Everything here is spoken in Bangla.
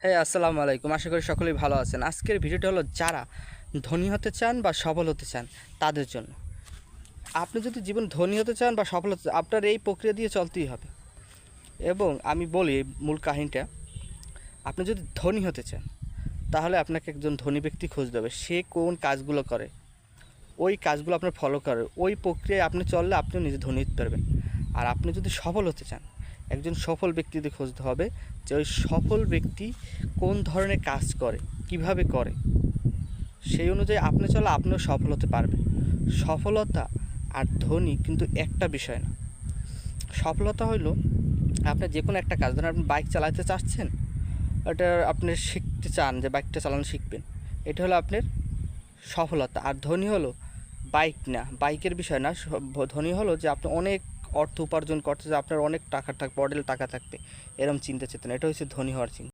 হ্যাঁ, আসসালামু আলাইকুম। আশা করি সকলেই ভালো আছেন। আজকের ভিডিওটা হলো যারা ধনী হতে চান বা সফল হতে চান তাদের জন্য। আপনি যদি জীবন ধনী হতে চান বা সফল হতে চান, আপনার এই প্রক্রিয়া দিয়ে চলতেই হবে। এবং আমি বলি মূল কাহিনীটা, আপনি যদি ধনী হতে চান তাহলে আপনাকে একজন ধনী ব্যক্তি খুঁজতে হবে। সে কোন কাজগুলো করে, ওই কাজগুলো আপনার ফলো করে, ওই প্রক্রিয়ায় আপনি চললে আপনিও নিজে ধনী হতে পারবেন। আর আপনি যদি সফল হতে চান, একজন সফল ব্যক্তিদের খুঁজতে হবে যে ওই সফল ব্যক্তি কোন ধরনের কাজ করে, কিভাবে করে, সেই অনুযায়ী আপনি চলে আপনিও সফল হতে পারবেন। সফলতা আর ধনী কিন্তু একটা বিষয় না। সফলতা হইলো আপনি যে কোনো একটা কাজ, ধরেন আপনি বাইক চালাতে চাচ্ছেন, এটা আপনি শিখতে চান যে বাইকটা চালানো শিখবেন, এটা হলো আপনার সফলতা। আর ধনী হলো বাইক না, বাইকের বিষয় না। ধনী হলো যে আপনি অনেক অর্থ উপার্জন করতে, যে আপনার অনেক টাকা থাকবে, অডেল টাকা থাকবে, এরকম চিন্তা চেতনা, এটা হচ্ছে ধনী হওয়ার চিন্তা।